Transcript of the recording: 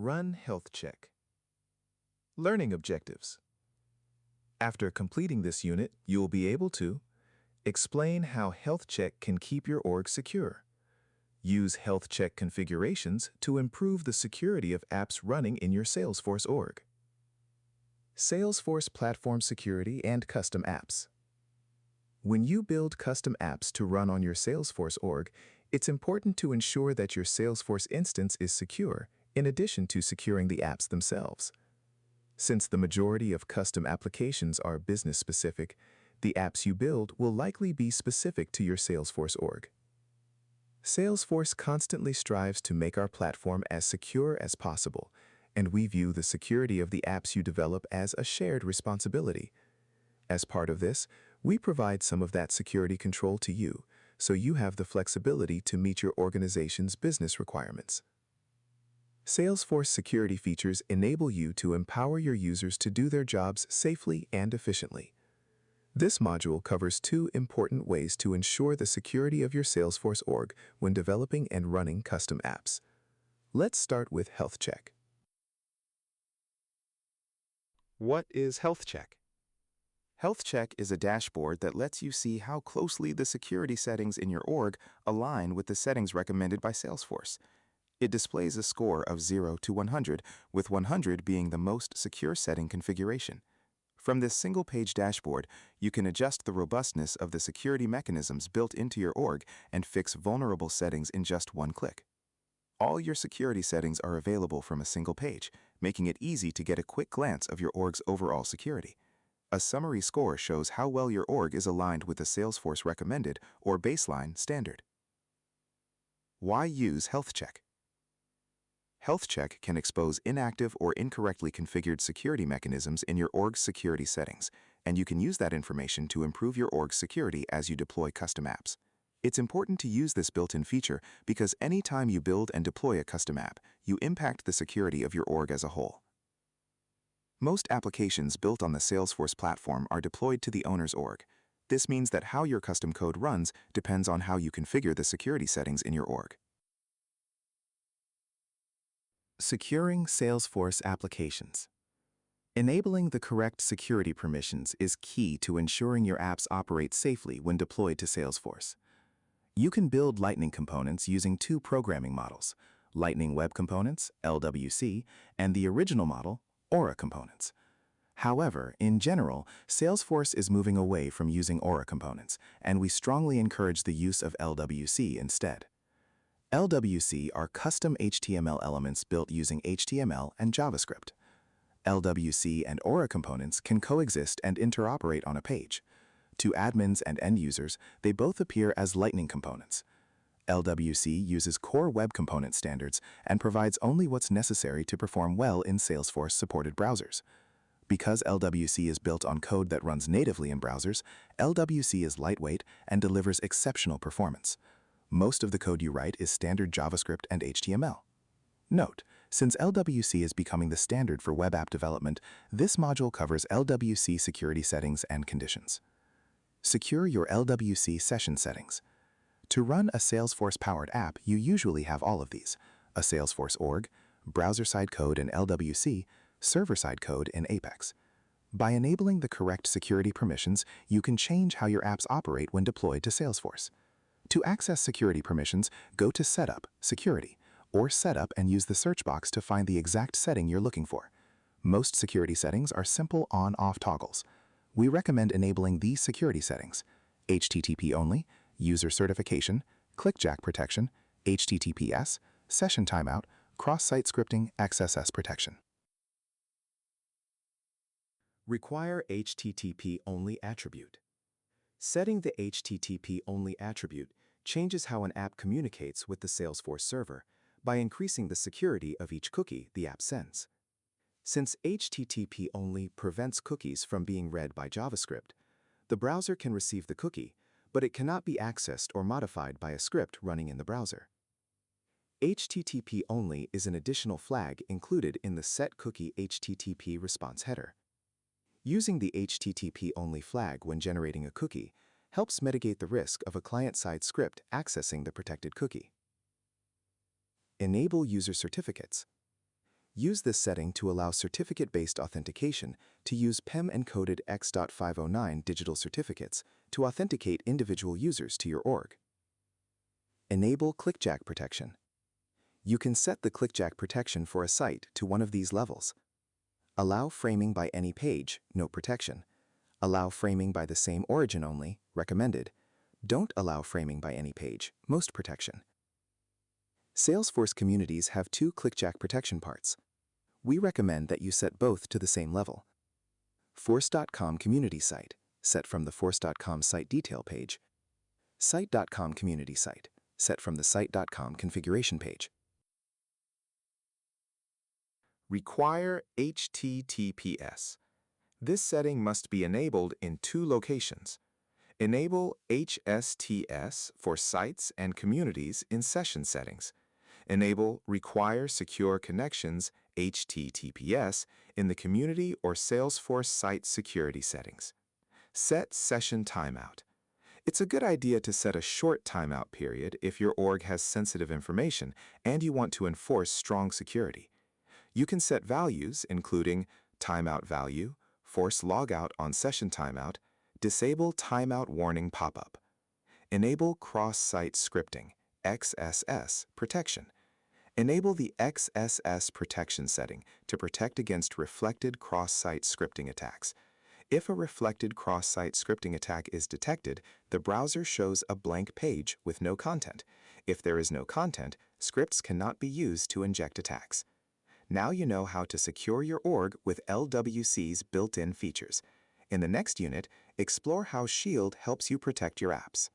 Run health check. Learning objectives. After completing this unit, you will be able to explain how health check can keep your org secure. Use health check configurations to improve the security of apps running in your Salesforce org. Salesforce Platform Security and Custom Apps. When you build custom apps to run on your Salesforce org, it's important to ensure that your Salesforce instance is secure, in addition to securing the apps themselves. Since the majority of custom applications are business-specific, the apps you build will likely be specific to your Salesforce org. Salesforce constantly strives to make our platform as secure as possible, and we view the security of the apps you develop as a shared responsibility. As part of this, we provide some of that security control to you, so you have the flexibility to meet your organization's business requirements. Salesforce security features enable you to empower your users to do their jobs safely and efficiently. This module covers two important ways to ensure the security of your Salesforce org when developing and running custom apps. Let's start with Health Check. What is Health Check? Health Check is a dashboard that lets you see how closely the security settings in your org align with the settings recommended by Salesforce. It displays a score of 0 to 100, with 100 being the most secure setting configuration. From this single-page dashboard, you can adjust the robustness of the security mechanisms built into your org and fix vulnerable settings in just one click. All your security settings are available from a single page, making it easy to get a quick glance of your org's overall security. A summary score shows how well your org is aligned with the Salesforce recommended or baseline standard. Why use Health Check? Health Check can expose inactive or incorrectly configured security mechanisms in your org's security settings, and you can use that information to improve your org's security as you deploy custom apps. It's important to use this built-in feature because anytime you build and deploy a custom app, you impact the security of your org as a whole. Most applications built on the Salesforce platform are deployed to the owner's org. This means that how your custom code runs depends on how you configure the security settings in your org. Securing Salesforce applications. Enabling the correct security permissions is key to ensuring your apps operate safely when deployed to Salesforce. You can build Lightning components using two programming models, Lightning Web Components, LWC, and the original model, Aura Components. However, in general, Salesforce is moving away from using Aura Components, and we strongly encourage the use of LWC instead. LWC are custom HTML elements built using HTML and JavaScript. LWC and Aura components can coexist and interoperate on a page. To admins and end users, they both appear as Lightning components. LWC uses core web component standards and provides only what's necessary to perform well in Salesforce-supported browsers. Because LWC is built on code that runs natively in browsers, LWC is lightweight and delivers exceptional performance. Most of the code you write is standard JavaScript and HTML. Note, since LWC is becoming the standard for web app development, this module covers LWC security settings and conditions. Secure your LWC session settings. To run a Salesforce-powered app, you usually have all of these: a Salesforce org, browser-side code in LWC, server-side code in Apex. By enabling the correct security permissions, you can change how your apps operate when deployed to Salesforce. To access security permissions, go to Setup, Security, or Setup and use the search box to find the exact setting you're looking for. Most security settings are simple on-off toggles. We recommend enabling these security settings: HTTP only, user certification, clickjack protection, HTTPS, session timeout, cross-site scripting, XSS protection. Require HTTP only attribute. Setting the HTTP only attribute changes how an app communicates with the Salesforce server by increasing the security of each cookie the app sends. Since HTTP only prevents cookies from being read by JavaScript, the browser can receive the cookie, but it cannot be accessed or modified by a script running in the browser. HTTP only is an additional flag included in the Set Cookie HTTP response header. Using the HTTP only flag when generating a cookie helps mitigate the risk of a client-side script accessing the protected cookie. Enable user certificates. Use this setting to allow certificate-based authentication to use PEM-encoded X.509 digital certificates to authenticate individual users to your org. Enable clickjack protection. You can set the clickjack protection for a site to one of these levels. Allow framing by any page, no protection. Allow framing by the same origin only, recommended. Don't allow framing by any page, most protection. Salesforce communities have two clickjack protection parts. We recommend that you set both to the same level. Force.com community site, set from the Force.com site detail page. Site.com community site, set from the Site.com configuration page. Require HTTPS. This setting must be enabled in two locations. Enable HSTS for sites and communities in session settings. Enable Require Secure Connections HTTPS in the community or Salesforce site security settings. Set session timeout. It's a good idea to set a short timeout period if your org has sensitive information and you want to enforce strong security. You can set values including timeout value, force logout on session timeout, disable timeout warning pop-up. Enable cross-site scripting, XSS, protection. Enable the XSS protection setting to protect against reflected cross-site scripting attacks. If a reflected cross-site scripting attack is detected, the browser shows a blank page with no content. If there is no content, scripts cannot be used to inject attacks. Now you know how to secure your org with LWC's built-in features. In the next unit, explore how Shield helps you protect your apps.